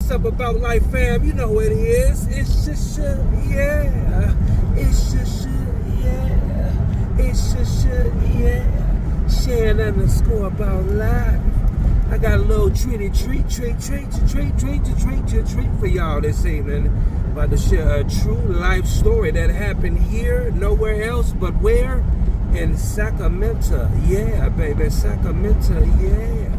What's up about life, fam? You know what it is. It's just yeah. It's just yeah. It's just yeah. Sharing underscore about life. I got a little treat for y'all this evening. About to share a true life story that happened here, nowhere else but where? In Sacramento. Yeah, baby, Sacramento, yeah.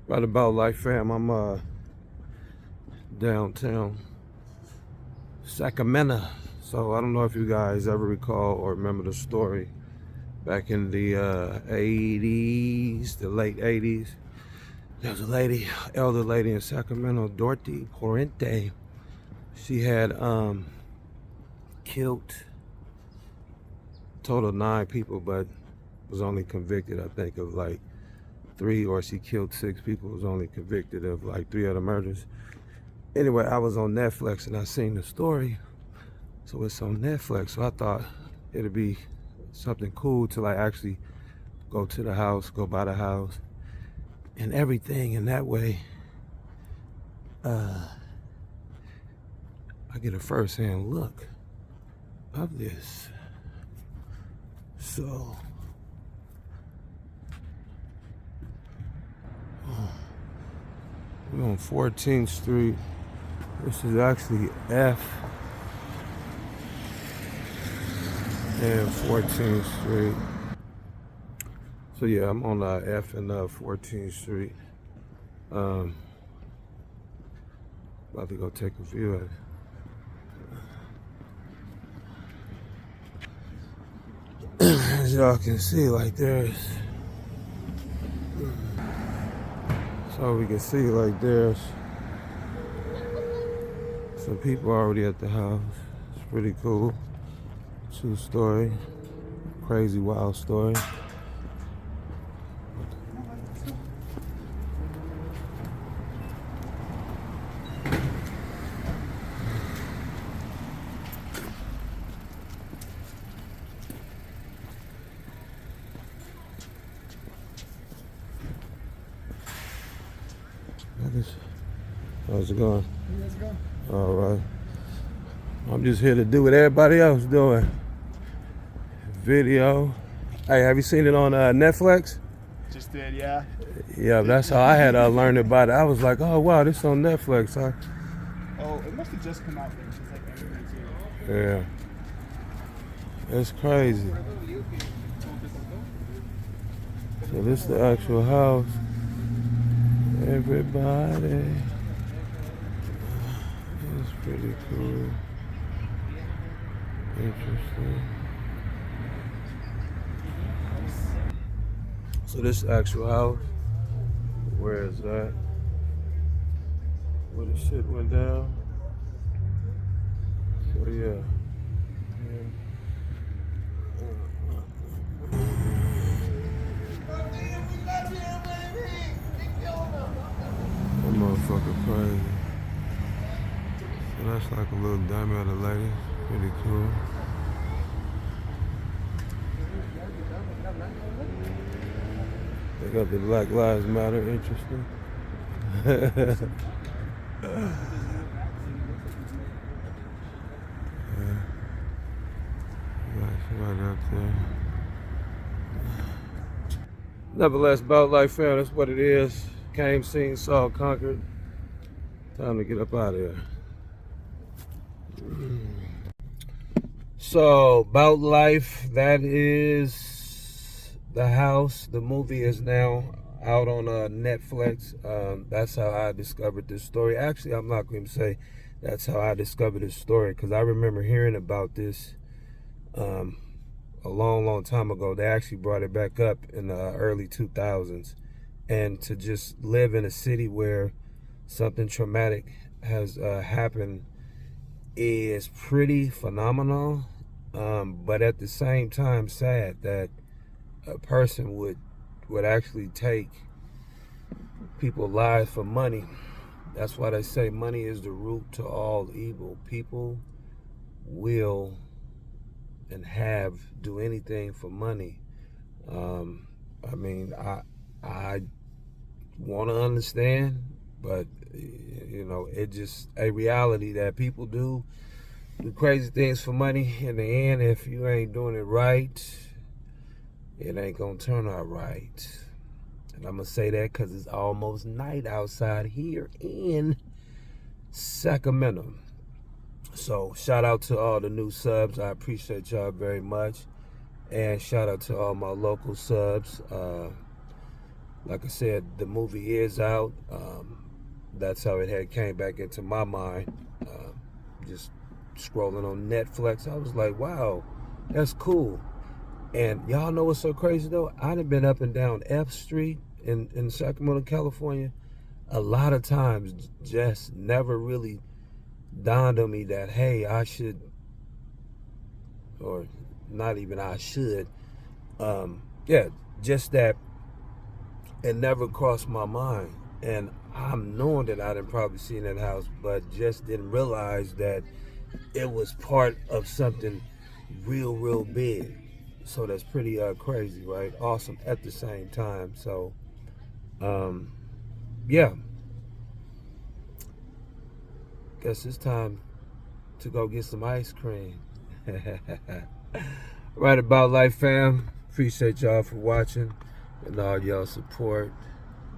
Right about life, fam. I'm downtown Sacramento. So I don't know if you guys ever recall or remember the story back in the 80s, the late 80s. There was a lady, elder lady in Sacramento, Dorothy Corrente. She had killed total 9 people, but was only convicted, I think, of like 3, or she killed 6 people, was only convicted of like 3 other murders. Anyway, I was on Netflix and I seen the story, so it's on Netflix. So I thought it'd be something cool to like actually go to the house, go by the house and everything, and that way I get a first-hand look of this. So we're on 14th Street. This is actually F and 14th Street. So yeah, I'm on F and 14th Street. About to go take a view at it. As y'all can see, like there's, so we can see like there's some people already at the house. It's pretty cool. 2-story, crazy wild story. How's it going? How's it going? All right. I'm just here to do what everybody else doing. Video. Hey, have you seen it on Netflix? Just did, yeah. Yeah, that's how I had learned about it. I was like, oh wow, this on Netflix, huh? Oh, it must have just come out then. It's like Yeah. That's crazy. So this is the actual house. Everybody. It's pretty cool. Interesting. So this actual house, where is that? Where the shit went down. So yeah. That motherfucker crazy. So that's like a little dummy of the lady. Pretty cool. They got the Black Lives Matter, interesting. Yeah. Right up there. Nevertheless, about life, fam, that's what it is. Came, seen, saw, conquered. Time to get up out of here. So So, About Life, that is the house. The movie is now out on Netflix. That's how I discovered this story. Actually, I'm not going to say that's how I discovered this story, because I remember hearing about this a long time ago. They actually brought it back up in the early 2000s. And to just live in a city where something traumatic has happened is pretty phenomenal, but at the same time sad that a person would actually take people's lives for money. That's why they say money is the root to all evil. People will and have do anything for money. I mean, I want to understand, but it's just a reality that people do crazy things for money. In the end, if you ain't doing it right, it ain't gonna turn out right. And I'm gonna say that because it's almost night outside here in Sacramento. So shout out to all the new subs. I appreciate y'all very much. And shout out to all my local subs. Like I said, the movie is out. That's how it had came back into my mind. Just scrolling on Netflix, I was like, wow, that's cool. And y'all know what's so crazy though? I done been up and down F Street in Sacramento, California a lot of times. Just never really dawned on me that, hey, I should, or not even I should, just that it never crossed my mind. And I'm knowing that I didn't probably seen that house, but just didn't realize that it was part of something real big. So that's pretty crazy, right? Awesome at the same time. So yeah, guess it's time to go get some ice cream. Right About Life, fam. Appreciate y'all for watching and all y'all support.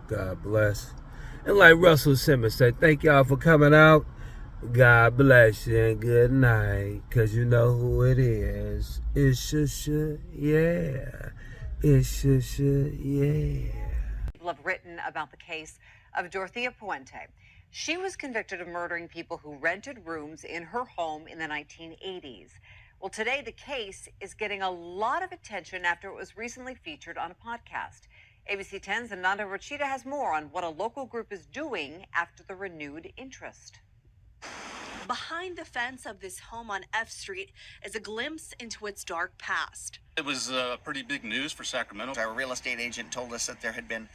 God bless. And like Russell Simmons said, thank y'all for coming out. God bless you and good night. Cause you know who it is. It's Shusha, yeah. It's Shusha, yeah. People have written about the case of Dorothea Puente. She was convicted of murdering people who rented rooms in her home in the 1980s. Well, today the case is getting a lot of attention after it was recently featured on a podcast. ABC 10's Ananda Rochita has more on what a local group is doing after the renewed interest. Behind the fence of this home on F Street is a glimpse into its dark past. It was pretty big news for Sacramento. Our real estate agent told us that there had been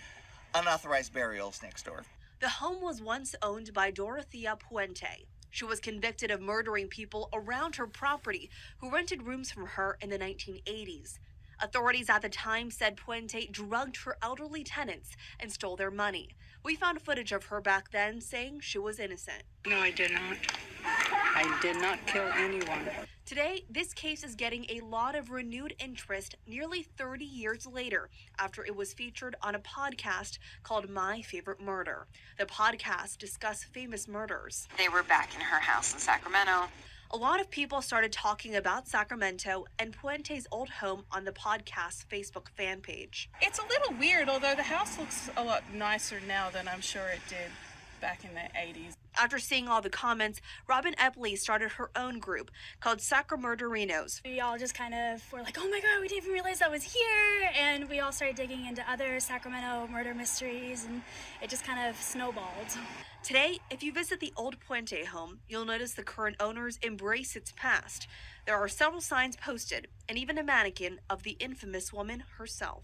unauthorized burials next door. The home was once owned by Dorothea Puente. She was convicted of murdering people around her property who rented rooms from her in the 1980s. Authorities at the time said Puente drugged her elderly tenants and stole their money. We found footage of her back then saying she was innocent. No, I did not. I did not kill anyone. Today, this case is getting a lot of renewed interest nearly 30 years later after it was featured on a podcast called My Favorite Murder. The podcast discussed famous murders. They were back in her house in Sacramento. A lot of people started talking about Sacramento and Puente's old home on the podcast's Facebook fan page. It's a little weird, although the house looks a lot nicer now than I'm sure it did back in the 80s. After seeing all the comments, Robin Epley started her own group called Sacramurderinos. We all just kind of were like, oh my God, we didn't even realize that was here. And we all started digging into other Sacramento murder mysteries, and it just kind of snowballed. Today, if you visit the old Puente home, you'll notice the current owners embrace its past. There are several signs posted, and even a mannequin of the infamous woman herself.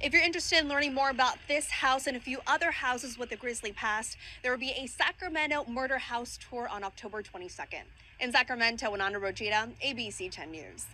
If you're interested in learning more about this house and a few other houses with a grisly past, there will be a Sacramento murder house tour on October 22nd. In Sacramento, Ananda Rojita, ABC 10 News.